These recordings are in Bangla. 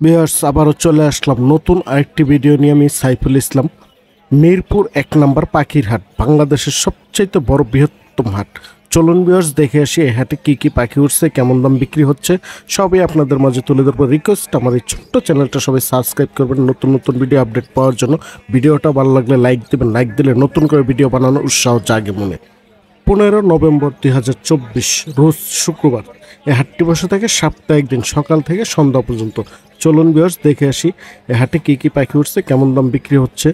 ভিউয়ার্স আবারও চলে আসলাম নতুন আরেকটি ভিডিও নিয়ে। আমি সাইফুল ইসলাম। মিরপুর ১ নম্বর পাখির হাট, বাংলাদেশের সবচেয়ে বড় বৃহত্তম হাট। চলুন ভিউয়ার্স দেখে আসি এই হাটে কী কী পাখি উঠছে, কেমন দাম বিক্রি হচ্ছে, সবই আপনাদের মাঝে তুলে ধরবো। রিকোয়েস্ট, আমার এই ছোট্ট চ্যানেলটা সবাই সাবস্ক্রাইব করবেন নতুন নতুন ভিডিও আপডেট পাওয়ার জন্য। ভিডিওটা ভালো লাগলে লাইক দেবেন, লাইক দিলে নতুন করে ভিডিও বানানোর উৎসাহ জাগে মনে। 15 নভেম্বর 2024 রোজ শুক্রবার এই হাটটি বসে থাকে সপ্তাহে একদিন সকাল থেকে সন্ধ্যা পর্যন্ত। চলুন ভিউয়ার্স দেখে আসি এই হাটে কী কী পাখি উঠছে, কেমন দাম বিক্রি হচ্ছে,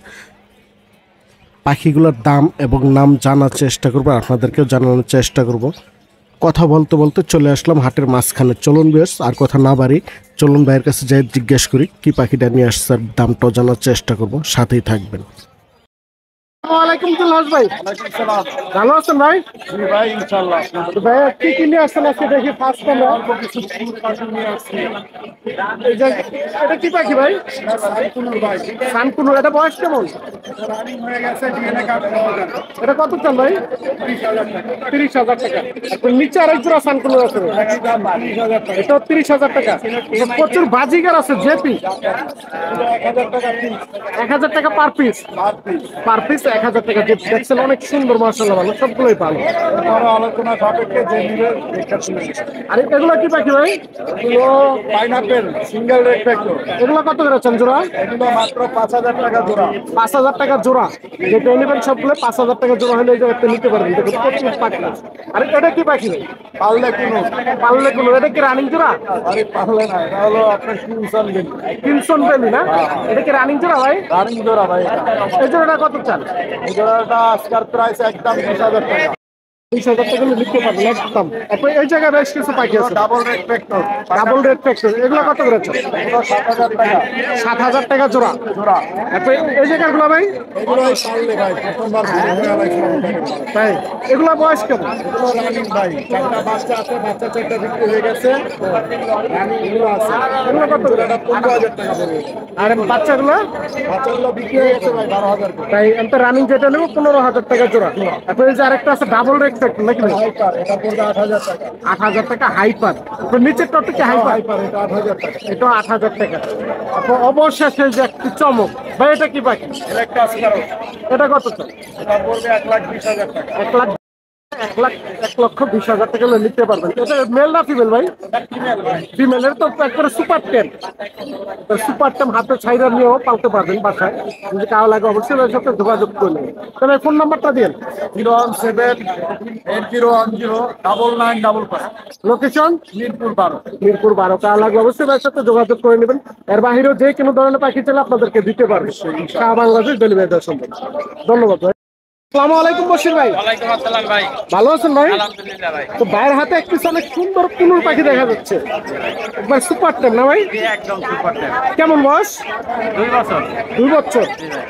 পাখিগুলোর দাম এবং নাম জানার চেষ্টা করবো, আপনাদেরকেও জানানোর চেষ্টা করব। কথা বলতে বলতে চলে আসলাম হাটের মাঝখানে। চলুন ভিউয়ার্স আর কথা না বাড়ি, চলুন ভাইয়ের কাছে যাই জিজ্ঞেস করি কি পাখিটা নিয়ে আসছে, আর দামটাও জানার চেষ্টা করব, সাথেই থাকবেন। ওয়ালাইকুম সালাম ভাই। ওয়ালাইকুম সালাম। ভালো আছেন ভাই? জি ভাই, ইনশাআল্লাহ। ভাই কি কি নিয়ে আসছেন আজকে দেখি ফার্স্ট টাইম? অল্প কিছু পাখি নিয়ে আসছি। এই যে এটা কি পাখি ভাই? সাইকুনুর ভাই। সানকুনু। এটা বয়স কেমন? রানিং হয়ে গেছে, ডিএনএ কার্ড পাওয়া যায়। এটা কত চাল ভাই? 30,000 টাকা। 30,000 টাকা। আর নিচে আরেক জোড়া সানকুনু আছে ভাই। একই দাম 30,000 টাকা। এটা 30,000 টাকা। প্রচুর বাজিগার আছে জেপি। 1,000 টাকা পিস। 1,000 টাকা পার পিস। পার পিস 1,000 টাকা। দেখছেন অনেক সুন্দর, মাশাআল্লাহ ভালো, সবগুলোই ভালো। বড় আলোচনা সাপেক্ষে যে নিবে দেখা শুনে। আর এগুলো কি পাখি ভাই? এগুলো পাইনাপেল সিঙ্গেল রেড ফ্যাক্টর। এগুলো কত করে চান জোড়া? এগুলো মাত্র 5,000 টাকা জোড়া। 5,000 টাকা জোড়া। যেটা নেবেন সবগুলো 5,000 টাকা জোড়া হলে এই জায়গাতে নিতে পারবেন। দেখুন প্রচুর পাখি আছে। আর এটা কি পাখি ভাই? পারলে কোনো পাল্লে কোনো। এটা কি রানিং জোড়া? আরে পারলে না, এটা হলো আপনার কিনসন বেল। কিনসন বেলি না? এটা কি রানিং জোড়া ভাই? রানিং জোড়া ভাই এটা। এই জোড়াটা কত চান? এই জোড়াটা আজকের প্রাইস একদম 20,000 টাকা। 20,000 টাকা হলে নিতে পারবেন একদম। এখন এই জায়গায় বেশ কিছু পাখি আছে। Double red factor. Double red factor. এগুলো কত করে চান? এগুলো 7,000 টাকা 7,000 টাকা জোড়া। জোড়া। এখন এই জায়গাগুলো ভাই? এগুলো পারলে ভাই প্রথমবার তাই এগুলো বয়স কেমন? এগুলো রানিং ভাই। চারটা বাচ্চা আছে, বাচ্চা চারটা বিক্রি হয়ে গেছে। রানিং এগুলো আছে। এগুলো কত করে? এটা 15,000 টাকা পড়বে। আর বাচ্চাগুলো? বাচ্চাগুলো বিক্রি হয়ে গেছে ভাই 12,000 টাকা। তাই আমি তো রানিং যেটা নেবো 15,000 টাকা জোড়া। এখন এই যে আরেকটা আছে ডাবল রেড ফ্যাক্টর নাকি ভাই? হাইপার এটা পড়বে 8,000 টাকা। 8,000 টাকা হাইপার। নিচের টপটা কি হাইপার? হাইপার এটা 8,000 টাকা। এটা 8,000 টাকা। এখন অবশেষে যে একটি চমক ভাই, এটা কি পাখি? ইলেকট্রাস কারো এটা কত চাই? এটা পড়বে 1,20,000 টাকা। 1,20,000 টাকা হলে নিতে পারবেন। এটা মেল না ফিমেল ভাই? এটা ফিমেল ভাই। ফিমেলের তো একবারে সুপার টেম। সুপার টেম হাতে ছাইরা নিয়েও পালতে পারবেন বাসায়। যদি কারো লাগে অবশ্যই ওর সাথে যোগাযোগ করলেন। তবে ফোন নাম্বারটা দিন। 017-8010-9955। লোকেশন মিরপুর 12। মিরপুর 12। কারো লাগবে অবশ্যই ওর সাথে যোগাযোগ করে নেবেন। এর বাহিরেও যে কোনো ধরনের পাখি চাইলে আপনাদেরকে দিতে পারবে। সারা বাংলাদেশ ডেলিভারি দেওয়া সম্ভব। ধন্যবাদ ভাই। আসসালামু আলাইকুম বশির ভাই। ওয়ালাইকুম আসসালাম ভাই। ভালো আছেন ভাই? আলহামদুলিল্লাহ ভাই। তো ভাইয়ের হাতে একটি অনেক সুন্দর কুনুর পাখি দেখা যাচ্ছে। একবার সুপার টেম না ভাই? একদম সুপার টেন। কেমন বয়স? 2 বছর। 2 বছর।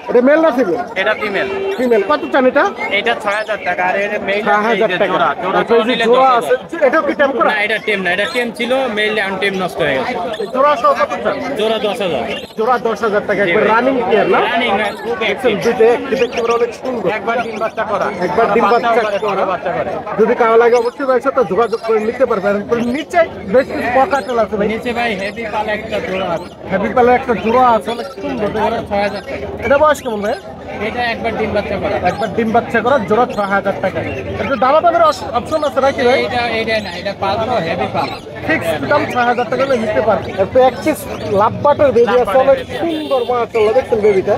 এটা মেল না ফিমেল? এটা ফিমেল। ফিমেল। কত চান এটা? এটা 6,000 টাকা আর এটা মেল 6,000 টাকা। জোড়া জোড়া তারপরে যে নিলে জোড়া 10,000 আছে এটাও কি টেম করা? না এটা টেম না, এটা টেম ছিল, মেল আনটেম নষ্ট হয়ে গেছে। জোড়া সহ কত চান? জোড়া 10,000। জোড়া 10,000 টাকা। একবার রানিং পেয়ার না? রানিং না, খুব দেখছেন অ্যাক্টিভ। দুইটা একটি দেখতে পারে অনেক সুন্দর। একবার ডিম বাচ্চা করা। একবার ডিম বাচ্চা করে, করা। বাচ্চা করে। যদি কারো লাগে অবশ্যই ভাইয়ের সাথে যোগাযোগ করে নিতে পারবেন। নিচে বেশ কিছু পকাটেল আছে ভাই। নিচে ভাই হেভি পাল একটা জোড়া আছে। হেভি পালে একটা জোড়া আছে অনেক সুন্দর। জোড়া 6,000 টাকা। এটা বয়স কেমন ভাই? এটা একবার ডিম বাচ্চা করা। একবার ডিম বাচ্চা করা জোড়া 6,000 টাকা। একটু দামা দামের অপশন আছে নাকি ভাই? এটা না, এটা পাল তো হেভি পাল। ফিক্স দাম 6,000 টাকা হলে নিতে পারবেন। একটু অ্যাক্সিস লাভবাটের বেবি আছে অনেক সুন্দর, মাশাআল্লাহ দেখছেন বেবিটা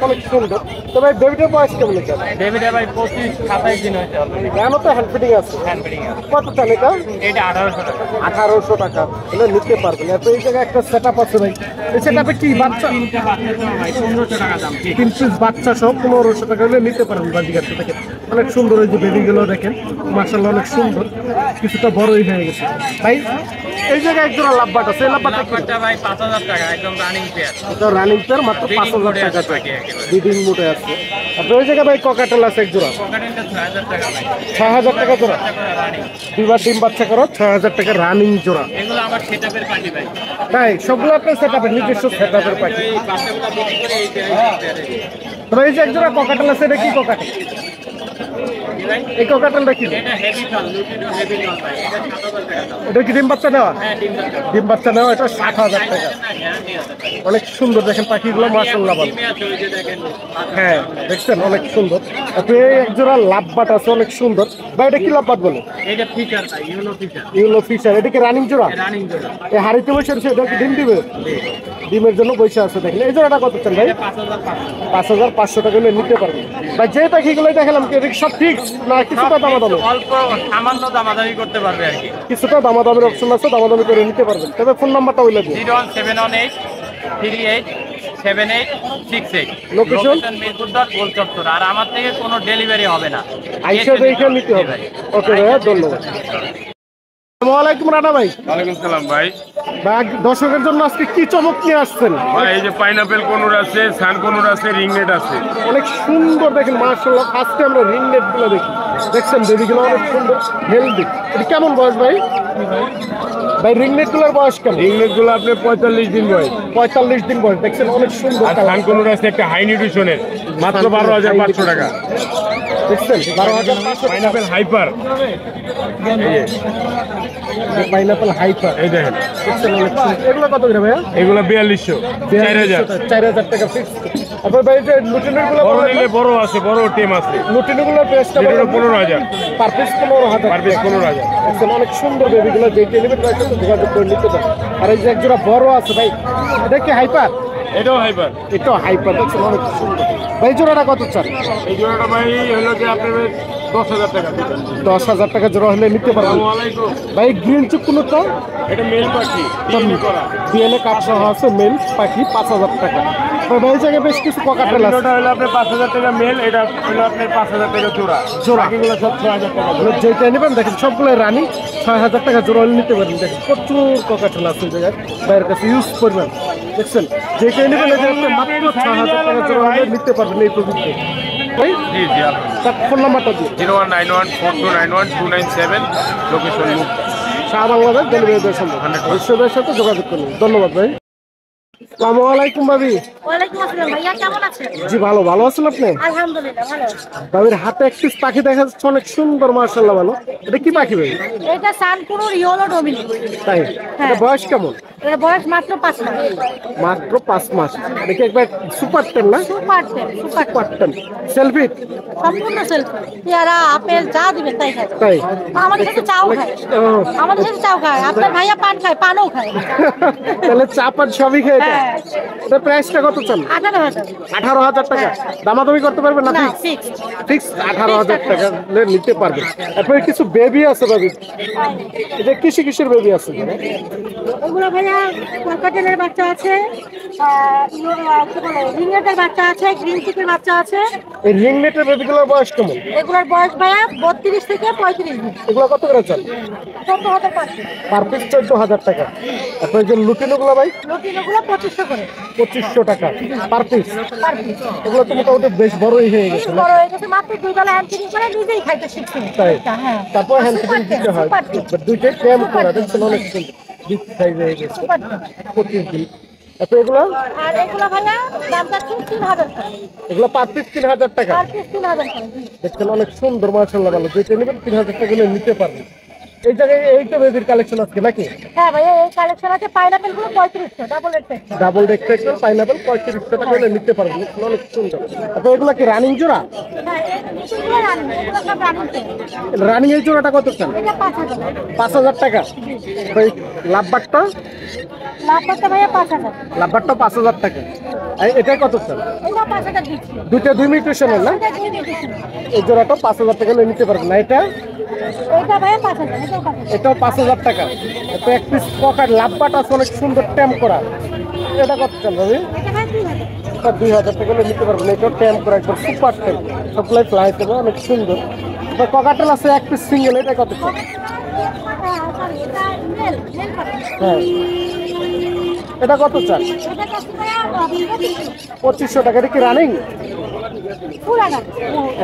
অনেক সুন্দর। তো ভাই বেবিটার বয়স কেমন এটা? ডেভিডে ভাই 25-27 দিন হয়েছে অলরেডি। কেন তো হ্যান্ড ফিটিং আছে? হ্যান্ড ফিডিং আছে। কত চান এটা? এটা 1,800 টাকা। 1,800 টাকা হলে নিতে পারবেন। এত এই জায়গায় একটা সেট আপ আছে ভাই। এই সেট আপে কি বাচ্চা? তিনটা বাচ্চা তো ভাই 1,500 টাকা দাম। ঠিক 3 পিস বাচ্চা সহ 1,500 টাকা হলে নিতে পারবেন। বাজিগার থেকে অনেক সুন্দর। এই যে বেবিগুলো দেখেন মাশাআল্লাহ অনেক সুন্দর, কিছুটা বড়ই হয়ে গেছে ভাই। এই জায়গায় একজোড়া লাভবাট আছে। এই লাভবাটটা কি? লাভবারটা ভাই 5,000 টাকা, একদম রানিং পেয়ার। এটা রানিং পেয়ার মাত্র Breeding 5,000 mode এ টাকা। আছে পাখি একেবারে। ব্রিডিং মোডে আছে। আর ওই জায়গায় ভাই ককাটেল আছে একজোড়া। পকেটেলটা 6,000 টাকা ভাই। 6,000 টাকা জোড়া। রানিং। দুইবার ডিম বাচ্চা করো 6,000 টাকা রানিং জোড়া। এগুলো আমার সেটআপের পাখি ভাই। তাই সবগুলো আপনার সেট আপের নিজস্ব সেট আপের পাখি। এই বাচ্চাগুলো বিক্রি করে এই পেয়ারে। তবে এই যে একজোড়া ককাটেল আছে, এটা কি ককাটেল? ভাই। এই কোকাটেলটা কি? এটা heavy tone, lutino heavy tone ভাই। এটা 7,000 টাকা দাম। এটা কি ডিম বাচ্চা নেওয়া? হ্যাঁ, ডিম বাচ্চা। ডিম বাচ্চা নেওয়া, এটা 60,000 টাকা। গ্যারান্টি আছে ভাই। অনেক সুন্দর দেখেন পাখিগুলো, মাশাআল্লাহ ভালো। ডিমে আছে, ওই যে দেখেন। হ্যাঁ দেখছেন অনেক সুন্দর। তারপরে এই এক জোড়া লাভবাট আছে অনেক সুন্দর ভাই, এটা কি লাভবাট বলে? এটা ফিচার ভাই, ইউনো ফিচার। ইউলো ফিশার, এটা কি রানিং জোড়া? রানিং জোড়া। এই হাড়িতে বসে আছে, এটা কি ডিম দিবে? ডিমের জন্য বসে আছে দেখেন। এই জোড়াটা কত চান ভাই? এটা 5,500। 5,500 টাকা হলে নিতে পারবেন ভাই। যে পাখিগুলো দেখালাম কি এটা কি সব ফিক্স না কিছুটা দামাদামি? অল্প সামান্য দামাদামি করতে পারবে আর কি। কিছুটা দামাদামির অপশন আছে, দামাদামি করে নিতে পারবেন। তবে ফোন নাম্বারটা বলে দিন। 01718 38 7868। Location? মিরপুর দশ গোল চত্বর। আর আমার থেকে কোনো ডেলিভারি হবে না, আইসা দেখে নিতে হবে। ওকে ভাইয়া, ধন্যবাদ। আসসালামু আলাইকুম রানা ভাই। ওয়ালাইকুম সালাম ভাই। ভাই দর্শকের জন্য আজকে কি চমক নিয়ে আসছেন? ভাই এই যে পাইনাপেল কোনুর আছে, সান কোনুর আছে, রিংনেট আছে। অনেক সুন্দর দেখেন মাশাআল্লাহ। ফার্স্টে আমরা রিং নেট গুলো দেখি, দেখছেন বেবিগুলো অনেক সুন্দর হেলদি। এটা কেমন বয়স ভাই? ভাই রিং নেট গুলোর বয়স কেমন? রিংনেট গুলো আপনি 45 দিন বয়স। 45 দিন বয়স, দেখছেন অনেক সুন্দর আর কালার। সান কোনুর আছে একটা হাই নিউট্রিশনের, মাত্র 12,500 টাকা। দেখছেন 12,500 পাইনাপেল হাইপার, পাইনাপেল হাইপার। এই দেখেন দেখছেন অনেক সুন্দর। এগুলো কত করে ভাইয়া? এগুলো 4200, 4000। 4,000 টাকা ফিক্স। আপনার ভাই যে লুটিনের গুলো বড় নিলে বড় আছে, বড় টিম আছে। লুটিনের গুলোর প্রাইসটা যেটা হলো 15,000, পার পিস 15,000 পার পিস 15,000। দেখছেন অনেক সুন্দর বেবিগুলো, যে টেলিভিশন প্রাইসে যোগাযোগ করে নিতে পারেন। আর এই যে এক জোড়া বড় আছে ভাই, এটা কি হাইপার? এটাও হাইপার। এটাও হাইপার, দেখছেন অনেক সুন্দর। ভাই জোড়াটা কত চান? এই জোড়াটা ভাই হলো যে আপনার 10,000 টাকা। 10,000 টাকা জোড়া হলে নিতে পারবেন। আসসালামু আলাইকুম। ভাই গ্রিন চিক কোনটা? এটা মেল পাখি, ডিএনএ করা। ডিএনএ কার্ড সহ আছে, মেল পাখি 5,000 টাকা। ভাই এই জায়গায় বেশ কিছু ককাটেল আছে। এটা হলো আপনার 5,000 টাকা মেল, এটা হলো আপনার 5,000 টাকা জোড়া। জোড়া। বাকিগুলো সব 6,000 টাকা জোড়া। যেটা নেবেন দেখেন সবগুলো রানি 6,000 টাকা জোড়া হলে নিতে পারবেন। দেখেন প্রচুর ককাটেল আছে এই জায়গায়, বাইরের কাছে ইউজ করবেন। দেখছেন যেটা নেবেন এই জায়গায় মাত্র 6,000 টাকা জোড়া হলে নিতে পারবেন এই প্রযুক্তি। ভাই জি জি আপনার তার ফোন নাম্বারটা দিন। 01914291 লোকেশন মুখ। শাহ বাংলাদেশ ডেলিভারি সম্ভব, অবশ্যই সাথে যোগাযোগ করুন। ধন্যবাদ ভাই। আসসালামু আলাইকুম ভাবি। ওয়ালাইকুম আসসালাম ভাইয়া, কেমন আছেন? জি ভালো আছেন আপনি? আলহামদুলিল্লাহ ভালো। ভাবির হাতে এক পিস পাখি দেখা যাচ্ছে অনেক সুন্দর, মাশাআল্লাহ ভালো। এটা কি পাখি ভাই? এটা সানকুনুর ইয়েলো ডোমিনিক। তাই? এটা বয়স কেমন? এর বয়স মাত্র 5 মাস। মাত্র 5 মাস। দেখি একবার সুপার টেন না? Super ten, super super ten selfie. সম্পূর্ণ সেলফ। পেয়ারা আপেল যা দিবেন তাই খায়। তাই? আমাদের সাথে চাও খায়। ও। আমাদের সাথে চাও খায়। আপনার ভাইয়া পান খায়, পানও খায়। তাহলে চাপার সবই খেয়ে এটা। হ্যাঁ। এটা প্রাইসটা কত চান? 18,000। 18,000 টাকা। দামাদামি করতে পারবেন না? না, ফিক্স ফিক্স। ফিক্স 18,000 টাকা হলে নিতে পারবেন। তারপরে কিছু বেবি আছে ভাবি, এটা কিসের বেবি আছে? ওগুলো ভাইয়া ককাটেলের বাচ্চা আছে, রিংনেটের বাচ্চা আছে, গ্রিন চিকের বাচ্চা আছে। এই রিংনেটের বেবিগুলোর বয়স কেমন? এগুলোর বয়স ভাইয়া 32 থেকে 35 দিন। এগুলো কত করে চান? 14,000 পাচ্ছি। পার পিস 14,000 টাকা। তারপরে যে লুটিনোগুলো ভাই লুটিনোগুলো 2500 করে 2500 টাকা পার পিস। Per piece. এগুলো তো মোটামুটি বেশ বড়ই হয়ে গেছে না? বড় হয়ে গেছে, মাত্র 2 বেলা হ্যান্ড ফিডিং করে নিজেই খাইতে শিখছে। তাই? হ্যাঁ। তারপর হ্যান্ড ফিডিং দিতে হয়। Super ten. দুইটাই ক্যাম করা, দেখছেন অনেক সুন্দর বিগ সাইজ হয়ে গেছে। Super ten. 25 দিন। তারপর এগুলো আর এগুলো ভাইয়া দাম চাচ্ছি 3,000 টাকা। এগুলো পার পিস 3,000 টাকা। পার পিস 3,000 টাকা। দেখছেন অনেক সুন্দর, মাশাআল্লাহ ভালো। যেটা নেবেন 3,000 টাকা হলে নিতে পারবেন। এই জায়গায় এইটা বেবির কালেকশন আছে নাকি? হ্যাঁ ভাইয়া, এই কালেকশন আছে। পাইনাপেল গুলো 3500 double rate. Double deck cycle pineapple 3500 টাকা হলে নিতে পারবেন। দেখছেন অনেক সুন্দর। তারপর এগুলো কি রানিং জোড়া? হ্যাঁ, এগুলো রানিং, এগুলো সব রানিং। রানিং এই জোড়াটা কত চান? এটা 5,000। 5,000 টাকা। ভাই লাভবারটা? লাভটা ভাইয়া 5,000। লাভবারটা 5,000 টাকা। আর এটাই কত চান? এটা 5,000 দিচ্ছি। দুইটা 2 মিউটেশনের না? এটা দিয়ে দিচ্ছি। এই জোড়াটা 5,000 টাকা হলে নিতে পারবেন না? এটা এটা ভাইয়া 5,000, এটাও 5,000। এটাও 5,000 টাকা। তো এক পিস পকার লাভবাট আছে অনেক সুন্দর ট্যাম করা। এটা কত চান ভাবি? এটা ভাই 2,000। এটা 2,000 টাকা হলে নিতে পারবেন। এটাও ট্যাম করা একদম সুপার ট্যাম, সবগুলাই ফ্লাই হবে অনেক সুন্দর। তো ককাটেল আছে এক পিস সিঙ্গেল, এটা কত চান? সরি, এটা মেল পাখি। হ্যাঁ, এটা কত চান? এটা কাছে ভাইয়া 2500। 2500 টাকা। এটা কি রানিং? পুরানা।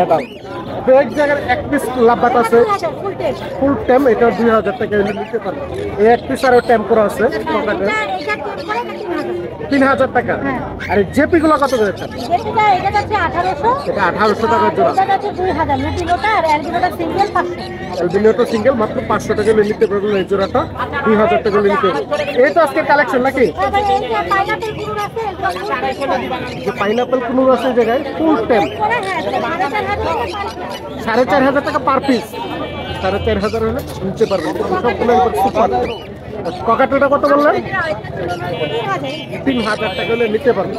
এটা তো এক জায়গায় এক পিস লাভবাট আছে 2,000 ফুল টেস্ট। ফুল ট্যাম, এটা 2,000 টাকা হলে নিতে পারবেন। এই এক পিস আরও ট্যাম করা আছে ককাটেল। এটা টেস্ট করে 3,000। 3000 টাকা। হ্যাঁ। আর জেপি গুলো কত যাচ্ছে? যেটা এটা যাচ্ছে 1800, এটা 1800 টাকা জোড়া। এটা যাচ্ছে 2000, লুটিনোটা আর অ্যালবিনোটা সিঙ্গেল 500। অ্যালবিনোটা সিঙ্গেল মাত্র 500 টাকা হলে নিতে পারবেন এই জোড়াটা, 2000 টাকা হলে নিতে পারবেন। এই তো আজকে কালেকশন নাকি? হ্যাঁ ভাই, এই যে পাইনাপল কুনুর আছে, যে পাইনাপেল কুনুর আছে এই জায়গায় ফুল টেম, করে হ্যাঁ 4500 টাকা। 4500 টাকা পার পিস। 4500 হলে নিতে পারবেন সবগুলো সুপার। ককাটেলটা কত বললেন? 3000 টাকা হলে নিতে পারবেন।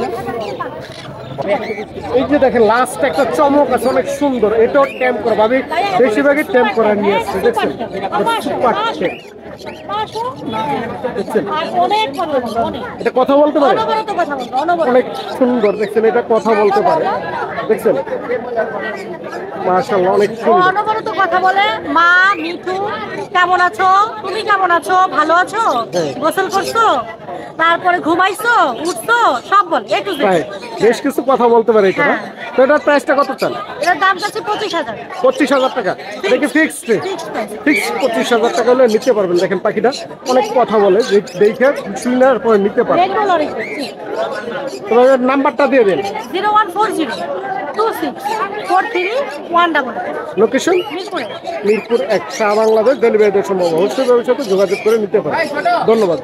এই যে দেখেন লাস্ট একটা চমক আছে অনেক সুন্দর, এটাও ট্যাম্প করা ভাবি, বেশিরভাগই ট্যাম্প করা নিয়ে আসছে দেখছেন, সুপার ট্যাম্প দেখছেন। আর অনেক কথা বলবো, অনেক এটা কথা বলতে পারে, অনবরত কথা বলবো, অনবরত। অনেক সুন্দর দেখছেন, এটা কথা বলতে পারে দেখছেন, মাশাআল্লাহ অনেক ও সুন্দর। অনবরত কথা বলে। মা মিঠু কেমন আছো, তুমি কেমন আছো, ভালো আছো, গোসল করছো, তারপরে ঘুমাইছো, উঠছো, সব বল এ টু তাই জেড। বেশ কিছু কথা বলতে পারে এটা না? তো এটার প্রাইসটা কত চান? এটার দাম যাচ্ছে 25000। 25000 টাকা। দেখি ফিক্সড ফিক্স 25000 টাকা হলে নিতে পারবেন। দেখেন পাখিটা অনেক কথা বলে, দেখে শুনার পরে নিতে পারবেন। Red ball orange. তবে নাম্বারটা দিয়ে দিন। 0140264311। লোকেশন মিরপুরে। মিরপুর 1, সারা বাংলাদেশ ডেলিভারি দেওয়া সম্ভব। অবশ্যই ওর সাথে যোগাযোগ করে নিতে পারেন। ধন্যবাদ।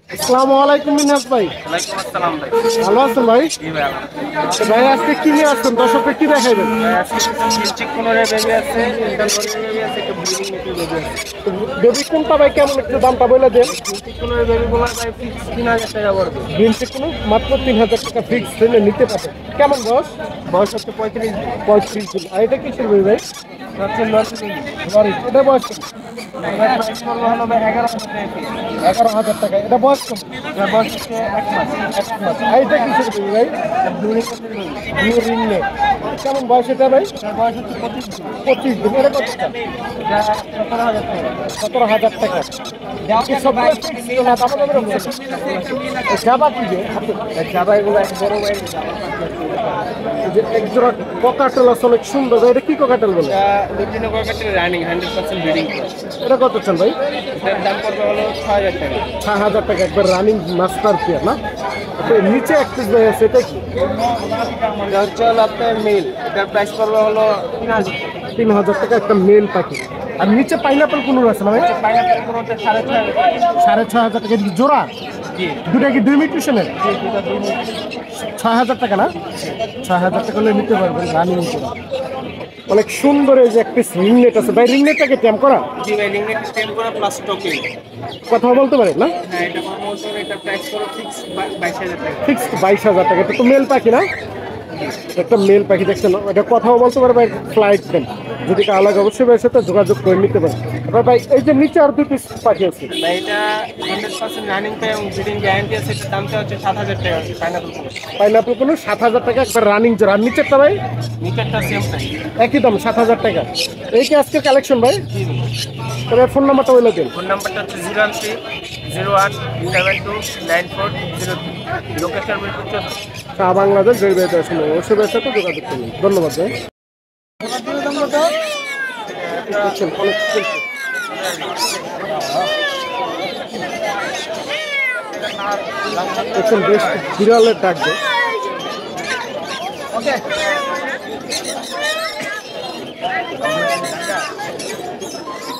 আসসালামু আলাইকুম মিনহাস ভাই, ওয়ালাইকুম আসসালাম ভাই। ভালো আছেন ভাই? জি ভাই, আলহামদুলিল্লাহ। তো ভাই আজকে কি নিয়ে আসছেন, দর্শককে কি দেখাইবেন? মিষ্টি কোনোরে বেবি আছে, ইন্টার বেবি আছে, একটু ব্লিডিং একটু বেবি আছে। বেবি কোনটা ভাই কেমন একটু দামটা বলে দেন। মিষ্টি কোনোরে বেবি গুলো ভাই ফিক্স 3000 টাকা পড়বে। বিনসি কোনো মাত্র 3000 টাকা ফিক্স হলে নিতে পারবেন। কেমন বয়স? বয়স হচ্ছে 35 দিন। 35 দিন। আর এটা কিসের বেবি ভাই? হচ্ছে লরি বেবি। লরি। এটা বয়স কত? এবার প্রাইস করবো হলো ভাই 11000 টাকা পিস। 11000 টাকা। এটা বয়স কত? এবার বয়স হচ্ছে 1 মাস। 1 মাস। আর এটা কিসের বেবি ভাই? দুই কোটির বেবি। New ring neck. কেমন বয়স এটা ভাই? এবার বয়স হচ্ছে 25 দিন। 25 দিন। এটা কত টাকা? এটা 17000 টাকা। 17000 টাকা। কি সব ফিক্স না দাম দাম রকম? জাবা কি যে? জাবা এগুলো এক বড় ভাই। এই যে এক জোড়া ককাটেল আছে অনেক সুন্দর। এটা কি ককাটেল বলে? Lutino cockatiel running 100% breeding. এটা কত চান ভাই? এটার দাম পড়বে হলো 6000 টাকা। 6000 টাকা একবার রানিং মাস্টার পেয়ার না? তো নিচে এক পিস ভাই আছে, এটা কি? এটা হচ্ছে হলো আপনার মেল। এটার প্রাইস পড়বে হলো 3000 টাকা। 3000 টাকা একটা মেল পাখি। আর নিচে পাইনাপেল কোন আছে না ভাই? পাইনাপেল কোনোটা 6500 টাকা। 6500 টাকা কি জোড়া? জি দুটা কি 2 মিউটেশনের? জি, দুটো দুই মিনিট। 6000 টাকা না? 6000 টাকা হলে নিতে পারবেন রানিং জোড়া। অনেক সুন্দর এই যে এক পিস রিংনেট আছে ভাই। রিংনেটটাকে ট্যাম করা জি ভাই, রিংনেট স্টেম করা প্লাস টোকেন। কথা বলতে পারেন না? হ্যাঁ, এটা প্রমোশন। এটা প্রাইস পড়বে ফিক্স 22000 টাকা। ফিক্সড 22000 টাকা। এটা তো মেল পাখি না? একটা মেল পাখি দেখছেন, এটা কথাও বলতে পারে ভাই। ফ্লাইট দেন যদি কারো লাগে অবশ্যই ভাইয়ের সাথে যোগাযোগ করে নিতে পারেন। এবার ভাই এই যে নিচে আর 2 পিস পাখি আছে, ভাই এটা 100% রানিং টাইম ব্রিডিং গ্যারান্টি আছে। এটার দামটা হচ্ছে 7000 টাকা। পাইনাপল কোন পাইনাপেল কোনো 7000 টাকা একবার রানিং জোড়া। আর নিচেরটা ভাই নিচেরটা সেম প্রাইস। একই দাম 7000 টাকা। এই কি আজকের কালেকশন ভাই? জি ভাই। তবে ফোন নাম্বারটা বলে দিন। ফোন নাম্বারটা হচ্ছে 01301729403। লোকেশন মিরপুর 14। সারা বাংলাদেশ ডেলিভারি দেওয়ার সময় অবশ্যই ভাইয়ের সাথে যোগাযোগ করুন। ধন্যবাদ ভাই। দেখছেন অনেক সুন্দর। দেখছেন বেশ বিড়ালের ডাক দেয়।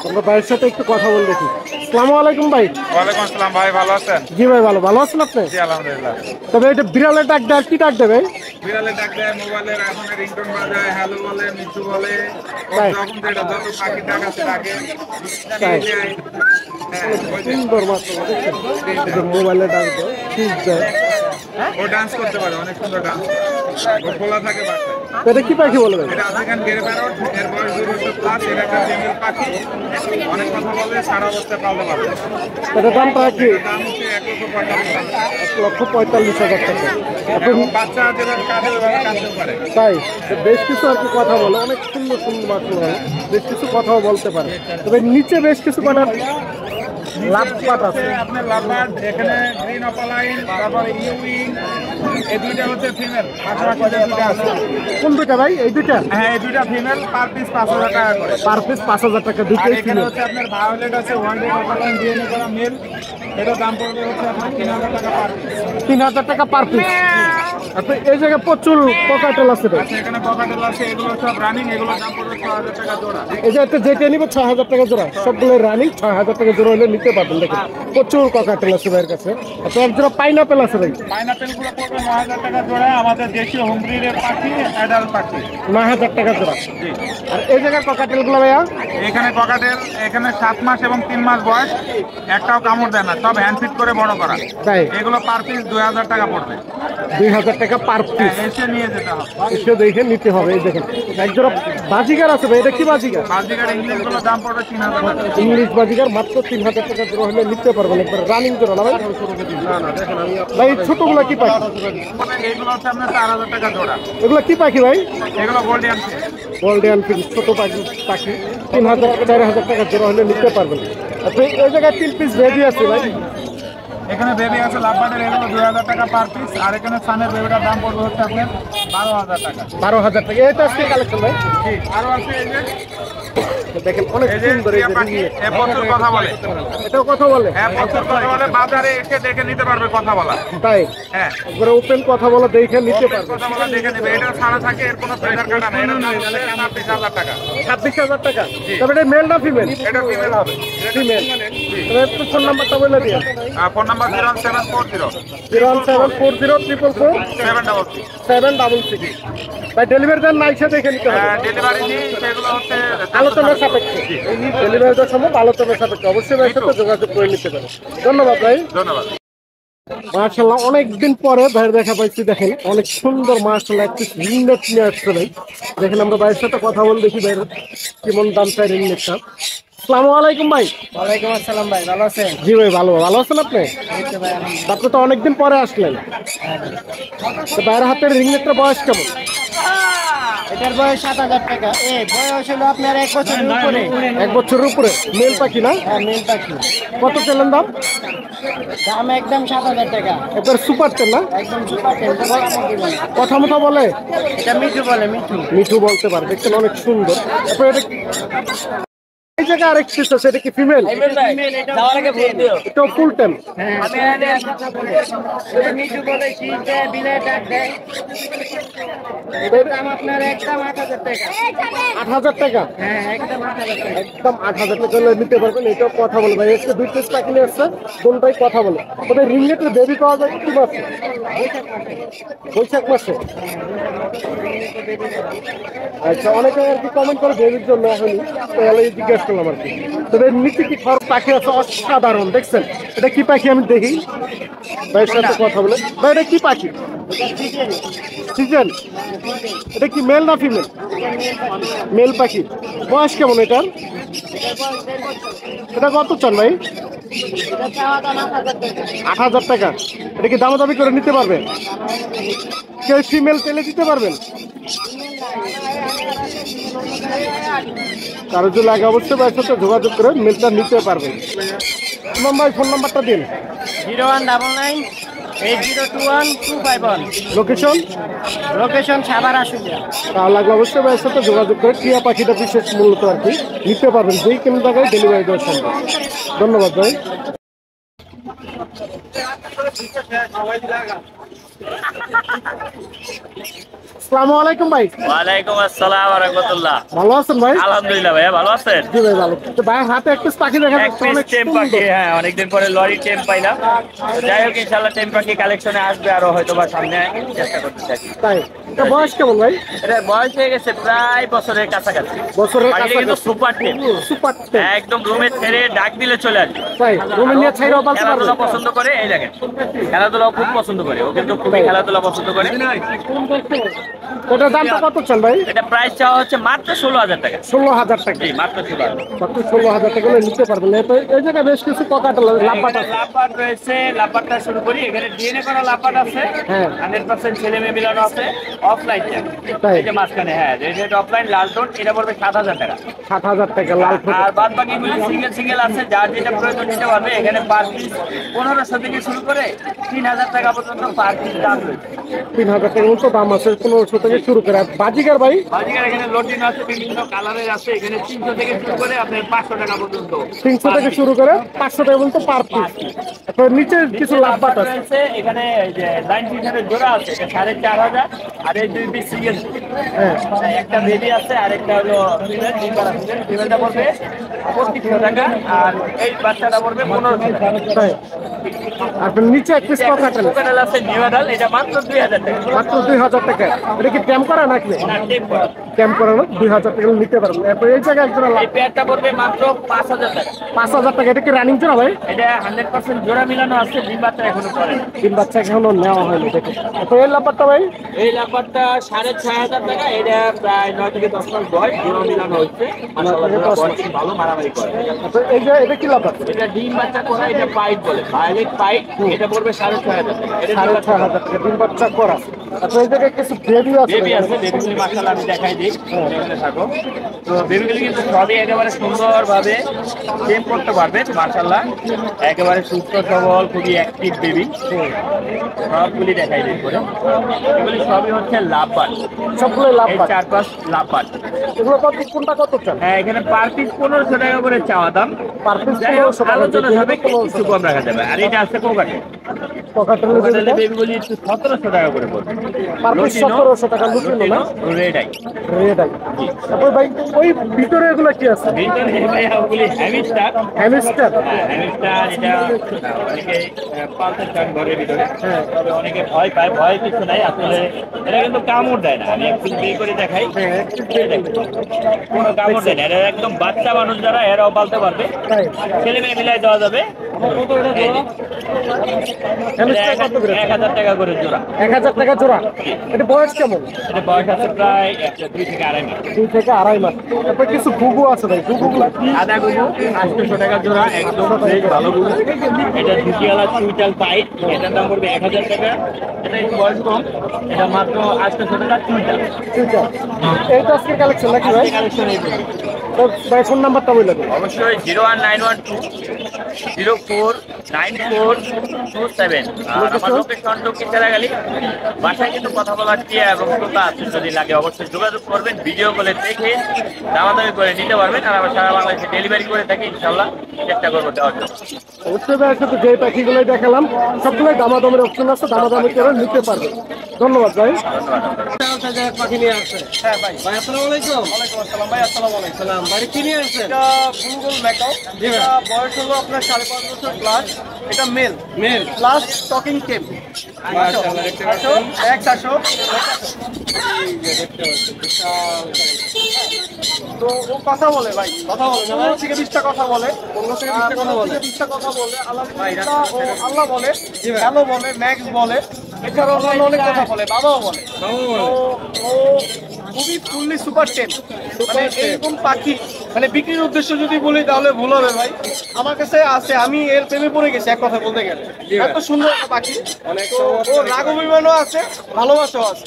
আমরা ভাইয়ের সাথে একটু কথা বলে দেখি। আসসালামু আলাইকুম ভাই। ওয়ালাইকুম আসসালাম ভাই, ভালো আছেন? জি ভাই ভালো। ভালো আছেন আপনি? জি আলহামদুলিল্লাহ। তবে এটা বিড়ালের ডাক দেয়, আর কি ডাক দেয় ভাই? বিড়ালে ডাক দেয়, মোবাইলের এখন রিংটোন বাজায়, হ্যালো বলে, মিঠু বলে, তাই? যখন যেটা যত পাখি ডাক আছে ডাকে। তাই? হ্যাঁ, ওই যে সুন্দর মাশাআল্লাহ দেখছেন। এই যে মোবাইলে ডাক দেয়, ঠিক দেয়। ও ডান্স করতে পারে, অনেক সুন্দর ডান্স। ও খোলা থাকে বাসায়। তো এটা কি পাখি বলে ভাই? এটা আফ্রিকান গেরে প্যারট, এর বয়স 2 বছর প্লাস। এটা একটা ফিমেল পাখি, অনেক কথা বলে, সারা অবস্থায় পালতে পারবে। এটার দামটা কি? এর দাম হচ্ছে 1,45,000 টাকা। 1,45,000 টাকা। এখন এবং বাচ্চা যেভাবে কাঁদে ওইভাবে কাঁদতেও পারে। তাই তো বেশ কিছু আর কি কথা বলে, অনেক সুন্দর সুন্দর মাশাআল্লাহ, বেশ কিছু কথাও বলতে পারে। তবে নিচে বেশ কিছু কথা লাভ পাট আছে। আপনার লাভবার্ড, এখানে গ্রিন অপালাইন, তারপরে ইউইং, এই দুইটা হচ্ছে ফিমেল। পাশাপাশি যে দুইটা আছে, কোন দুইটা ভাই? এই দুইটা হ্যাঁ এই দুইটা ফিমেল, পার পিস 5000 টাকা করে। পার পিস 5000 টাকা আর দুইটাই এখানে কিলো। হচ্ছে আপনার ভায়োলেট আছে, ওয়ান ডে অপালাইন ডিএনএ করা মেল। এটার দাম পড়বে হচ্ছে আপনার 3000 টাকা পার পিস। 3000 টাকা পার পিস। আপনি এই জায়গায় প্রচুর ককাটেল আছে ভাই। আচ্ছা, এখানে ককাটেল আছে, এগুলো সব রানিং, এগুলোর দাম পড়বে 6000 টাকা জোড়া। এই যে একটা যেটা নিব 6000 টাকা জোড়া, সবগুলো রানিং 6000 টাকা জোড়া হলে নিতে পারবেন। দেখেন প্রচুর ককাটেল আছে ভাইয়ের কাছে। আপনার এক জোড়া পাইনাপেল আছে ভাই, পাইনাপেল গুলো পড়বে 9000 টাকা জোড়া। আমাদের দেশীয় হোম ব্রিডের পাখি, অ্যাডাল্ট পাখি। 9000 টাকা জোড়া। জি। আর এই জায়গার ককাটেল গুলো ভাইয়া এখানে ককাটেল, এখানে 7 মাস এবং 3 মাস বয়স, একটাও কামড় দেয় না, সব হ্যান্ড ফিট করে বড় করা। তাই এগুলো পার পিস 2000 টাকা পড়বে। 2000 টাকা পার পিস। এসে নিয়ে যেতে হবে। এসে দেখে নিতে হবে। এই দেখেন এক জোড়া বাজিগার আছে ভাই, এটা কি বাজিগার? বাজিকার ইংলিশ গুলো দাম পড়বে 3000 টাকা। ইংলিশ বাজিগার মাত্র 3000 টাকা জোড়া হলে নিতে পারবেন। একবার রানিং জোড়া না ভাই? ভাই ছোটগুলা কি পাখি? এগুলো হচ্ছে আপনার 4000 টাকা জোড়া। এগুলা কি পাখি ভাই? এগুলো গোল্ডিয়ান। গোল্ডেন পিস, ছোট পাখি পাখি 3000 4000 টাকা জোড়া হলে নিতে পারবেন। আপনি এই জায়গায় 3 পিস বেবি আছে ভাই। এখানে বেবি আছে লাভবার্ডের, এগুলো 2000 টাকা পার পিস। আর এখানে সানের বেবিটার দাম পড়বে হচ্ছে আপনার 12000 টাকা। 12000 টাকা। এটা আজকে কালেকশন ভাই। জি, আরো আছে এই যে দেখেন অনেক এই যে সুন্দর। এই টিয়া যে পাখি, রিংয়ে। এ প্রচুর কথা বলে। এটাও কথা বলে? হ্যাঁ, প্রচুর কথা বলে। বাজারে এসে দেখে নিতে পারবে কথা বলা। তাই হ্যাঁ, একবারে ওপেন কথা বলে দেখে নিতে পারবেন। কথা বলা দেখে নিবে। এটা ছাড়া থাকে, এর কোনো ফেদার কাটা নেই। এটার দাম হচ্ছে 26000 টাকা। 26000 টাকা। তবে এটা মেল না ফিমেল? এটা ফিমেল হবে। ফিমেল। তবে একটু ফোন নাম্বারটা বলে দিন। Phone number 01740 01740 766। 766। ভাই ডেলিভারি দেন না, এসে দেখে নিতে হবে? ডেলিভারি দিই, সেগুলো হচ্ছে আলোচনার সাপেক্ষে। ডেলিভারি দেওয়ার সময় আলোচনার সাপেক্ষে অবশ্যই ভাইয়ের সাথে যোগাযোগ করে নিতে পারেন। ধন্যবাদ ভাই। ধন্যবাদ। মাশাআল্লাহ অনেকদিন পরে ভাইয়ের দেখা পাইছি। দেখেন অনেক সুন্দর মাশাআল্লাহ একটি রিংনেট নিয়ে আসছে ভাই। দেখেন আমরা ভাইয়ের সাথে কথা বলে দেখি ভাইয়ের কেমন দাম চাই রিংনেটটা। আসসালামু আলাইকুম ভাই। ওয়ালাইকুম আসসালাম ভাই, ভালো আছেন? জি ভাই ভালো আছেন আপনি? আপনি তো অনেকদিন পরে আসলেন। তো ভাইয়ের হাতের রিংনেটটার বয়স কেমন? এটার বয়স 7000 টাকা। বয়স হলো আপনার 1 বছরের উপরে। 1 বছরের উপরে। মেল পাখি না? হ্যাঁ, মেল পাখি। কত চাইলেন দাম? দাম একদম 7000 টাকা। একবার সুপার টেন না? একদম সুপার টেন। কথা মতো বলে? এটা মিঠু বলে, মিঠু। মিঠু বলতে পারে। দেখছেন অনেক সুন্দর। তারপর এটা এই জায়গায় আরেক পিস আছে, এটা কি ফিমেল? যাওয়ার আগে ভোট দিও। এটাও ফুল টেম। আমি এটা মিঠু বলে, শীত দেয়, দিনে ডাক দেয়। এটার দাম আপনার একদম 8000 টাকা। 8000 টাকা। হ্যাঁ, একদম 8000 টাকা। একদম 8000 টাকা হলে নিতে পারবেন। এটাও কথা বলে ভাই। আজকে 2 পিস পাখি নিয়ে আসছে, কোনটাই কথা বলে। তবে রিংনেটের বেবি পাওয়া যায় কি মাসে? বৈশাখ মাসে। আচ্ছা, অনেকে আর কি কমেন্ট করে বেবির জন্য এখনই, তাহলে জিজ্ঞাসা করলাম আর কি। তবে নিচে কি খড় পাখি আছে অসাধারণ। দেখছেন এটা কি পাখি আমি দেখি ভাইয়ের সাথে কথা বলে। ভাই এটা কি পাখি? সিজন। এটা কি মেল না ফিমেল? মেল পাখি। বয়স কেমন এটার? এটা কত চান ভাই? 8000 টাকা। এটা কি দামাদামি করে নিতে পারবে? কেউ ফিমেল পেলে দিতে পারবেন? কারো যদি লাগে অবশ্যই ভাইয়ের সাথে যোগাযোগ করে মেলটা নিতে পারবেন। ইমাম ভাই ফোন নাম্বারটা দিন। 0199 8021 251। লোকেশন? লোকেশন সাভার আশুলিয়া। তাহলে লাগলে অবশ্যই ভাইয়ের সাথে যোগাযোগ করে টিয়া পাখিটা বিশেষ মূল্যত আর কি নিতে পারবেন, যেই কোনো জায়গায় ডেলিভারি দেওয়া সম্ভব। ধন্যবাদ ভাই। আসসালামু আলাইকুম ভাই। ওয়ালাইকুম আসসালাম ওয়া রাহমাতুল্লাহ। ভালো আছেন ভাই? আলহামদুলিল্লাহ ভাইয়া, ভালো আছেন? জি ভাই ভালো। তো ভাইয়ের হাতে এক পিস পাখি দেখা এক যাচ্ছে, পিস অনেক টেম পাখি, সুন্দর। হ্যাঁ অনেকদিন পরে লরি টেম পাইলাম। তো যাই হোক ইনশাআল্লাহ টেম পাখি কালেকশনে আসবে, আরো হয়তো বা সামনে চেষ্টা করতে চাই। তাই এটা বয়স কেমন ভাই? এটা বয়স হয়ে গেছে প্রায় বছরের কাছাকাছি। বছরের পাখিটা কিন্তু কাছাকাছি। সুপার টেম, সুপার টেন। একদম রুমে ছেড়ে ডাক দিলে চলে আসবে। তাই রুমে নিয়ে ছাইরাও পালতে পারবে? খেলাধুলা পছন্দ করে, এই দেখেন খেলাধুলাও খুব পছন্দ করে, ও কিন্তু খুবই খেলাধুলা পছন্দ করে। ওটার দামটা কত চান ভাই? এটা প্রাইস চাওয়া হচ্ছে মাত্র 16000 টাকা। 16000 টাকা। জি, মাত্র 16000। মাত্র 16000 টাকা হলে নিতে পারবেন। এই জায়গায় বেশ কিছু ককাটেল লাভবাট আছে। লাভবাট রয়েছে, লাভবাটটা শুরু করি। এখানে ডিএনএ করা লাভবাট আছে, হ্যাঁ। 100% ছেলে মেয়ে মিলানো আছে। অফলাইনটা তাই? এই যে মাঝখানে, হ্যাঁ রেড অফলাইন লাল টোন, এটা পড়বে 7,000 টাকা। 7,000 টাকা লাল ঠোঁট। আর বাদ বাকি সিঙ্গেল সিঙ্গেল আছে, যার যেটা প্রয়োজন নিতে পারবে। এখানে পার পিস 1500 থেকে শুরু করে 3,000 টাকা পর্যন্ত পার পিস দাম রয়েছে। 3,000 টাকার মতো দাম আছে, 1500 থেকে শুরু করে। আর বাজিকার ভাই বাজিকার এখানে লটিন আছে, বিভিন্ন কালারের আছে। এখানে 300 থেকে শুরু করে আপনার 500 টাকা পর্যন্ত। 300 থেকে শুরু করে 500 টাকা পর্যন্ত পার পিস। তারপর নিচে কিছু লাভবাট আছে। রয়েছে এখানে, এই যে লাইন ফিশারের জোড়া আছে, এটা 4,500। আর এই 2 পিস সিঙ্গেল, হ্যাঁ একটা বেবি আছে আর একটা হলো ফিমেল। ফিমেলটা পড়বে 2500 টাকা, আর এই বাচ্চাটা পড়বে 1500 টাকা। তাই? আর নিচে এক পিস কথা কাটে কোকাটেল আছে নিউ অ্যাডাল, এটা মাত্র 2,000 টাকা। মাত্র 2,000 টাকা। এটা কি ট্যাম্প করা নাকি? না, টেপ করা। ট্যাম্প করানো 2,000 টাকা নিতে পারবেন। এরপর এই জায়গায় একজন এই পেয়ারটা পড়বে মাত্র 5,000 টাকা। 5,000 টাকা। এটা কি রানিং জোড়া ভাই? এটা 100% জোড়া মিলানো আছে, ডিম বাচ্চা এখনো করে। তিন বাচ্চা এখনো নেওয়া হয়নি দেখে। তো এই লাভবারটা ভাই? এই লাম্বারটা 6,500 টাকা। এটা প্রায় 9 থেকে 10 মাস বয়স, জোড়া মিলানো হচ্ছে। মাশাআল্লাহ, জোড়া বয়স খুব ভালো, মারামারি করে। তো এই যে এটা কি লাভবার? এটা ডিম বাচ্চা করা, এটা পাইট বলে, ভায়োলেট পাইট। এটা পড়বে 6,500 টাকা। এটা 6,500 টাকা তিন বাচ্চা করা। আচ্ছা এই জায়গায় কিছু বেবি আছে? বেবি আছে, বেবিগুলি মাশাআল্লাহ আমি দেখাই দিই, এখানে থাকো। তো বেবিগুলি কিন্তু সবই একেবারে সুন্দরভাবে টেম করতে পারবেন মাশাআল্লাহ। একেবারে সুস্থ সবল, খুবই অ্যাক্টিভ বেবি। সবগুলি দেখাই দিই করে। এগুলি সবই হচ্ছে লাভবার্ড, সবগুলো এই লাভবার। 4-5 লাভবার্ড। এগুলো কত, কোনটা কত চান? হ্যাঁ, এখানে পার পিস 1500 টাকা করে চাওয়া দাম। পার পিস যাই হোক, 1500 টাকা। আলোচনা হবে, কিছু কম রাখা যাবে। আর এটা আছে কোকাটে, পকেটের কোকাটেলের বেবিগুলি একটু 1700 টাকা করে পড়বে। পার পিস 1700 টাকা লুটিনো না? Red eye. Red eye. তারপর ভাই ওই ভিতরে এগুলো কি আছে? ভিতরে ভাই ওগুলি হ্যামিস্টার। হ্যামস্টার। হ্যামিস্টার এটা অনেকে পালতে চান ঘরের ভিতরে, তবে অনেকে ভয় পায়। ভয় কিছু নাই আসলে, এটা কিন্তু কামড় দেয় না। আমি একটু বের করে দেখাই, এই দেখুন, কোনো কামড় দেয় না। এটা একদম বাচ্চা মানুষ যারা, এরাও পালতে পারবে, তাই? ছেলে মেয়ে মিলাই দেওয়া যাবে। এই যে, হ্যামস্টার কত করে? 1,000 টাকা করে জোড়া। 1,000 টাকা জোড়া। এটা বয়স কেমন? এটা বয়স আছে প্রায় 2 থেকে 2.5 মাস। 2 থেকে 2.5 মাস। তারপর কিছু ঘুঘু আছে ভাই, ঘুঘুগুলো কি? সাদা গুলো 800 টাকা জোড়া, একদম ফ্রেশ ভালো গুলো। এটা ঝুটিওয়ালা চুইটাল পাইট, এটার দাম পড়বে 1,000 টাকা। এটা একটু বয়স কম, এটা মাত্র 800 টাকা চুইটাল। ঠিক আছে। এইটা আজকে কালেকশন নাকি ভাই? কালেকশন এই পড়বে। তো ভাই ফোন নাম্বারটা বলে দেন। অবশ্যই 01912 049427। আর আমার লোকেশন দক্ষিণ চারাগালি। বাসায় কিন্তু কথা বলার টিয়া এবং শ্রোতা আছে, যদি লাগে অবশ্যই যোগাযোগ করবেন। ভিডিও কলে দেখে দামাদামি করে নিতে পারবেন। আর আমরা সারা বাংলাদেশে ডেলিভারি করে থাকি, ইনশাল্লাহ চেষ্টা করবো দেওয়ার জন্য। উত্তর ভাইয়ের সাথে যে পাখিগুলোই দেখালাম সবগুলোই দামাদামের অপশন আছে, দামাদামি করে নিতে পারবে। ধন্যবাদ ভাই। পাখি নিয়ে আসছে। হ্যাঁ ভাই। ভাই আসসালামু আলাইকুম। ওয়ালাইকুম আসসালাম ভাই, আসসালামু আলাইকুম। সালাম। বাড়ি কি নিয়ে আসছেন? এটা বুলবুল ম্যাকাও। এটা বয়স হলো আপনার 5.5 বছর প্লাস। এটা মেল মেল। প্লাস টকিং টেম। মাশাআল্লাহ, দেখতে পাচ্ছেন। আসো। তো ও কথা বলে ভাই, কথা বলে 15 থেকে 20টা কথা বলে। 15 থেকে 20টা কথা বলে। আলহামদুলিল্লাহ, ও আল্লাহ বলে, হ্যালো বলে, ম্যাক্স বলে, এছাড়াও অন্যান্য অনেক কথা বলে, বাবাও বলে। তো ও খুবই ফুললি সুপার টেম। মানে এইরকম পাখি মানে বিক্রির উদ্দেশ্য যদি বলি তাহলে ভুল হবে ভাই। আমার কাছে আছে, আমি এর প্রেমে পড়ে গেছি এক কথা বলতে গেলে। এত সুন্দর একটা পাখি, তো ও রাগ অভিমানও আছে, ভালোবাসাও আছে।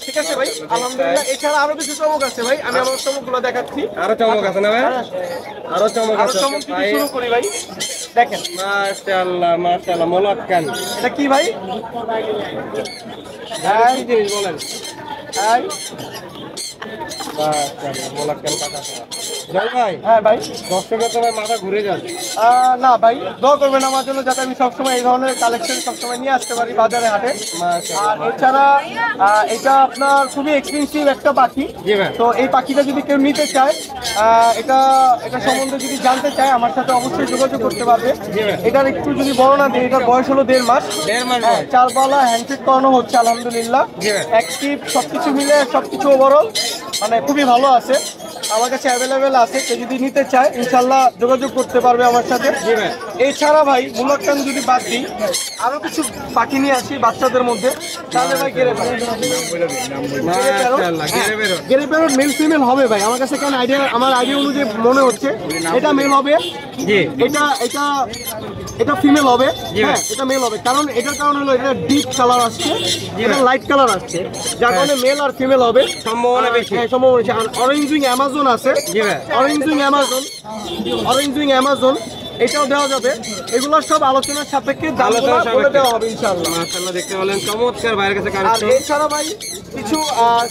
ঠিক আছে ভাই, আলহামদুলিল্লাহ। এছাড়া আরো কিছু চমক আছে ভাই, আমি আমার চমকগুলো দেখাচ্ছি। আরো চমক আছে না ভাই? আরো চমক আরো আছে। চমক থেকে শুরু করি ভাই, দেখেন মাশাআল্লাহ, মাশাআল্লাহ। মোলাক্কান। এটা কি ভাই? কি জিনিস বলেন? এই, মাশাআল্লাহ, মোলাক্কান কাটা। জয় ভাই, হ্যাঁ ভাই। দর্শকের তো ভাই মাথা ঘুরে যাচ্ছে। না ভাই, দোয়া করবেন আমার জন্য যাতে আমি সবসময় এই ধরনের কালেকশন সবসময় নিয়ে আসতে পারি বাজারে হাটে। আর এছাড়া এটা আপনার খুবই এক্সপেন্সিভ একটা পাখি। জি ভাই। তো এই পাখিটা যদি কেউ নিতে চায়, এটা সম্বন্ধে যদি জানতে চায় আমার সাথে অবশ্যই যোগাযোগ করতে পারবে। এটার একটু যদি বর্ণনা দিই, এটার বয়স হলো 1.5 মাস। 1.5 মাস। 4 বালা হ্যান্ডফিট করানো হচ্ছে আলহামদুলিল্লাহ। অ্যাক্টিভ, সবকিছু মিলে সবকিছু ওভারঅল মানে খুবই ভালো আছে। আমার কাছে অ্যাভেলেবেল আছে, কেউ যদি নিতে চায় ইনশাল্লাহ যোগাযোগ করতে পারবে আমার সাথে। এছাড়া ভাই মুলাক্কান যদি বাদ দিই, আরো কিছু পাখি নিয়ে আসি বাচ্চাদের মধ্যে, তাহলে ভাই গেরে প্যারট মেল ফিমেল হবে ভাই। আমার কাছে কেন আইডিয়া, আমার আইডিয়া অনুযায়ী মনে হচ্ছে এটা মেল হবে। এটা এটা ফিমেল হবে, হ্যাঁ এটা মেল হবে, কারণ এটার কারণ হলো এটা ডিপ কালার আসছে, এটা লাইট কালার আসছে, যার কারণে মেল আর ফিমেল হবে সম্ভাবনা বেশি। হ্যাঁ সম্ভাবনা বেশি। আর অরেঞ্জ উইং অ্যামাজন আছে, অরেঞ্জ উইং অ্যামাজন এটাও দেওয়া যাবে। এগুলো সব আলোচনার সাপেক্ষে দামগুলো বলে দেওয়া হবে ইনশাআল্লাহ। মাশাআল্লাহ দেখতে পেলেন চমৎকার ভাইয়ের কাছে আর কালেকশন। এছাড়া ভাই কিছু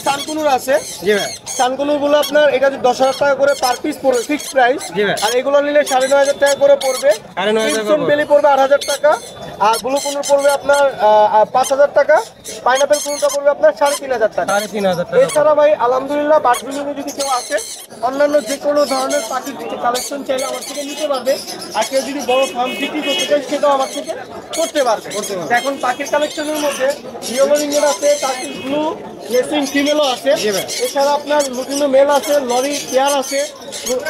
সানকুনুর আছে। জি ভাই। সানকুনুর গুলো আপনার এটা 10,000 টাকা করে পার পিস পড়বে, ফিক্সড প্রাইস। আর এগুলো নিলে 9,500 টাকা করে পড়বে। 9,500 বেলি পড়বে 8,000 টাকা। আর ব্লু কুনুর পড়বে আপনার 5,000 টাকা। পাইনাপেল কুনুরটা পড়বে আপনার 3,500 টাকা। 3,500 টাকা। এছাড়া ভাই আলহামদুলিল্লাহ বার্ডবিলিংয়ে যদি কেউ আসে অন্যান্য যে কোনো ধরনের পাখির কালেকশন চাইলে আমার থেকে নিতে পারবে। আর কেউ যদি বড় ফার্ম বিক্রি করতে চায় সেটাও আমার থেকে করতে পারবে। এখন পাখির কালেকশনের মধ্যে ইয়েলো রিংয়ের আছে, টার্কিশ ব্লু, লেসিং ফিমেলও আছে। এছাড়া আপনার লুটিনো মেল আছে, লরি পেয়ার আছে,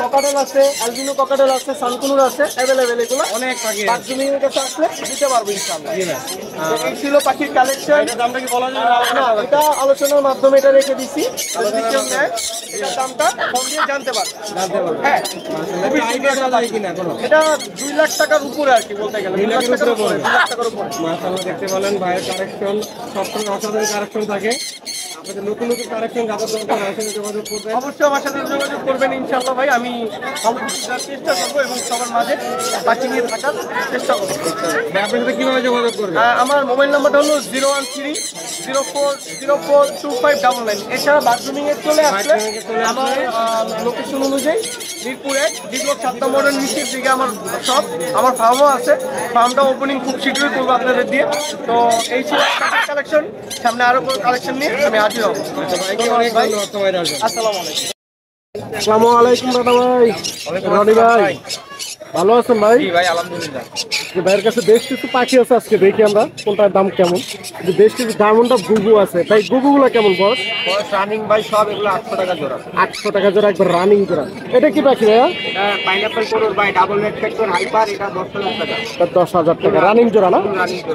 ককাটেল আছে, অ্যালবিনো ককাটেল আছে, সানকুনুর আছে, অ্যাভেলেবেল এগুলো অনেক পাখি বার্ডবিলিংয়ের কাছে আসলে দিতে পারবো ইনশাআল্লাহ। তো এই ছিল পাখির কালেকশন। দামটা কি বলা যাবে না, এটা আলোচনার মাধ্যমে এটা রেখে দিছি। যদি কেউ নেয় এটার দামটা ফোন দিয়ে জানতে পারবে। হ্যাঁ এটা 2 লাখ টাকার উপরে আর কি বলতে গেলে 2 লাখ টাকার উপরে। মাশাআল্লাহ দেখতে পেলেন ভাইয়ের কালেকশন সবসময় অসাধারণ কালেকশন থাকে। আপনাদের নতুন নতুন কালেকশন যাদের দরকার আসলে যোগাযোগ করবেন। অবশ্যই আমার সাথে যোগাযোগ করবেন ইনশাআল্লাহ ভাই। আমি ভালো কিছু দেওয়ার চেষ্টা করবো এবং সবার মাঝে বাকি নিয়ে থাকার চেষ্টা করবো। ভাই আপনার সাথে কিভাবে যোগাযোগ করবেন? আমার মোবাইল নাম্বারটা হলো 013040599। এছাড়া বাথরুমিং এ চলে আসলে আমার লোকেশন অনুযায়ী মিরপুর 1 ডিব্লক 7 নম্বরের নিচের দিকে আমার সব, আমার ফার্মও আছে। ফার্মটা ওপেনিং খুব শীঘ্রই করবো আপনাদের দিয়ে। তো এই ছিল কালেকশন। সামনে আরো কোনো কালেকশন নিয়ে আমি হাজির হবো। আসসালামু আলাইকুম। আসসালামু আলাইকুম দাদা ভাই, রনি ভাই, ভালো আছেন ভাই? ভাই আলহামদুলিল্লাহ। ভাইয়ের কাছে বেশ কিছু পাখি আছে, আজকে দেখি আমরা কোনটার দাম কেমন। বেশ কিছু ডায়মন্ড অফ গুগু আছে ভাই, গুগুগুলো কেমন বস? রানিং ভাই সব এগুলো 800 টাকা জোড়া। 800 টাকা জোড়া, একবার রানিং জোড়া। এটা কি পাখি ভাইয়া? এটা পাইনাপেল কোরোর ভাই ডাবল রেড ফ্যাক্টর হাইপার, এটা 10,000 টাকা। এটা 10,000 টাকা রানিং জোড়া না?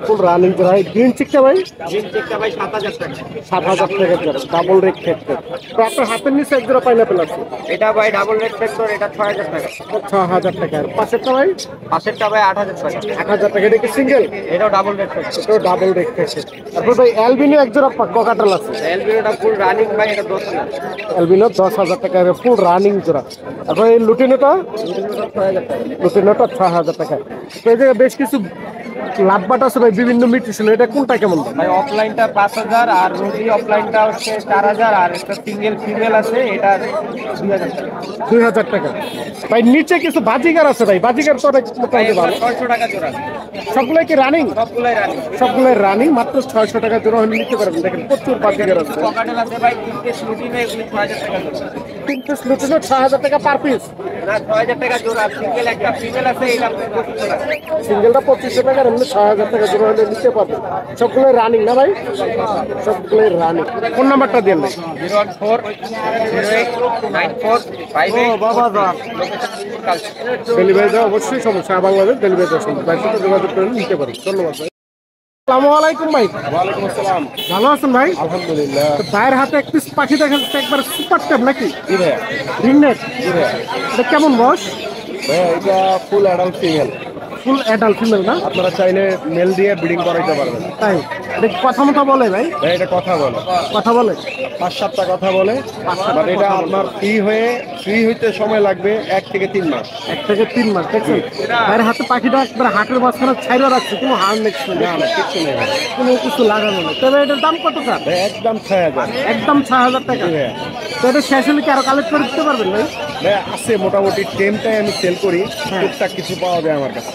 ফুল রানিং জোড়া। গ্রিন চিকটা ভাই? জিন চেকটা ভাই 7,000 টাকা। 7,000 টাকা জোড়া, ডাবল রেড ফ্যাক্টর। তো আপনার হাতের নিচে এক জোড়া পাইনাপেল আছে, এটা ভাই ডাবল রেড ফ্যাক্টর, এটা 6,000 টাকা। 6,000 টাকা। আর পাশেরটা ভাই? পাশেরটা ভাই 8,000 টাকা। 8,000 টাকা। এটা কি সিঙ্গেল? এটাও ডাবল রেড ফ্যাক্টর। এটাও ডাবল রেড ফ্যাক্টর। তারপর ভাই অ্যালবিনো এক জোড়া ককাটাল আছে, এলবিনোটা ফুল রানিং ভাই, এটা 10,000। অ্যালবিনো 10,000 টাকা ফুল রানিং জোড়া। তারপর এই লুটিনোটা? 6,000 টাকা। লুটিনোটা 6,000 টাকা। তো এই জায়গায় বেশ কিছু লাভবাট আছে ভাই, বিভিন্ন মিউটেশন। এটা কোনটা কেমন ভাই অফলাইনটা 5,000, আর রুটি অফলাইনটা হচ্ছে 4,000, আর একটা সিঙ্গেল ফিমেল আছে এটা 2,000 টাকা। 2,000 টাকা ভাই। নিচে কিছু বাজিগার আছে ভাই, বাজিগার তো অনেক মোটামুটি ভালো। 600 টাকা জোড়া। সবগুলাই কি রানিং? সবগুলাই রানিং। সবগুলাই রানিং, মাত্র 600 টাকা জোড়া হলে নিতে পারবেন। দেখেন প্রচুর বাজিগার আছে। পকেটেল আছে ভাই 3 পিস লুটিনে, এগুলো 6,000 টাকা জোড়া। 3 পিস লুটিনো 6,000 টাকা পার পিস। না 6,000 টাকা জোড়া। সিঙ্গেল একটা ফিমেল আছে, এটা 2500 টাকা। সিঙ্গেলটা 2500 টাকা, এমনি 6,000 টাকা জোড়া হলে নিতে পারবেন। সবগুলোই রানিং না ভাই? সবগুলোই রানিং। ফোন নাম্বারটা দেন ভাই। 014089458। ডেলিভারি দেওয়া অবশ্যই সমস্যা, বাংলাদেশ ডেলিভারি দেওয়া সম্ভব। ভাই সাথে যোগাযোগ করে নিতে পারেন। ধন্যবাদ ভাই। আসসালামু আলাইকুম ভাই। ওয়ালাইকুম আসসালাম। ভালো আছেন ভাই? আলহামদুলিল্লাহ। তো ভাইয়ের হাতে এক পিস পাখি দেখা যাচ্ছে, একবার সুপার ট্যাপ নাকি? জি ভাই। রিংনেট। জি ভাই। এটা কেমন বস? ভাই এটা full adult female. Full adult female না? আপনারা চাইলে মেল দিয়ে ব্রিডিং করাইতে পারবেন। তাই এটা কি কথা মতো বলে ভাই? ভাই এটা কথা বলে, কথা বলে? 5-7টা কথা বলে। বাট এটা আপনার ফ্রি হইতে সময় লাগবে 1 থেকে 3 মাস। 1 থেকে 3 মাস। দেখছেন ভাইয়ের হাতে পাখিটা একবার হাটের মাঝখানে ছাইরা রাখছে, কোনো হার নেই, না না কিছু নেই ভাই। কোনো কিছু লাগানো নেই। তবে এটার দাম কত স্যার? ভাই একদম 6,000। একদম 6,000 টাকা। জি ভাই। তো এটা শেষ হলে কি আরো কালেক্ট করে দিতে পারবেন ভাই? ভাই আছে মোটামুটি টেমটাই আমি সেল করি, টুকটাক কিছু পাওয়া যায় আমার কাছে।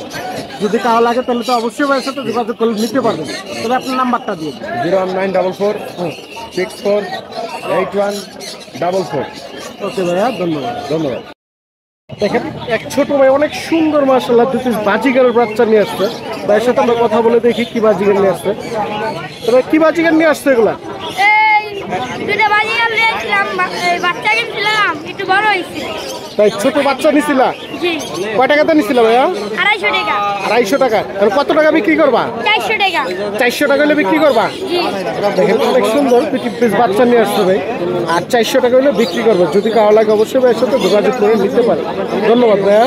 যদি কারো লাগে তাহলে তো অবশ্যই ভাইয়ের সাথে যোগাযোগ করে নিতে পারবেন। তবে আপনার নাম্বারটা দিয়ে দিন। 01944648144। ওকে ভাইয়া, ধন্যবাদ। ধন্যবাদ। দেখেন এক ছোট ভাই অনেক সুন্দর মাশাআল্লাহ 2 পিস বাজিগারের বাচ্চা নিয়ে আসছে। ভাইয়ের সাথে আমরা কথা বলে দেখি কি বাজিগার নিয়ে আসছে। তবে কি বাজিগার নিয়ে আসছে এগুলা? এই দুটো বাজিগার নিয়েছিলাম, বাচ্চা কিনছিলাম, একটু বড় হয়েছে। তাই ছোট বাচ্চা নিছিলা? জি। কয় টাকাতে নিছিলা ভাইয়া? 250 টাকা। 250 টাকা। আর কত টাকা বিক্রি করবা? 400 টাকা। 400 টাকা হলে বিক্রি করবা? জি। দেখেন অনেক সুন্দর 2 পিস বাচ্চা নিয়ে আসছে ভাই, আর 400 টাকা হলে বিক্রি করবো। যদি কারো লাগে অবশ্যই ভাইয়ের সাথে যোগাযোগ করে নিতে পারে। ধন্যবাদ ভাইয়া।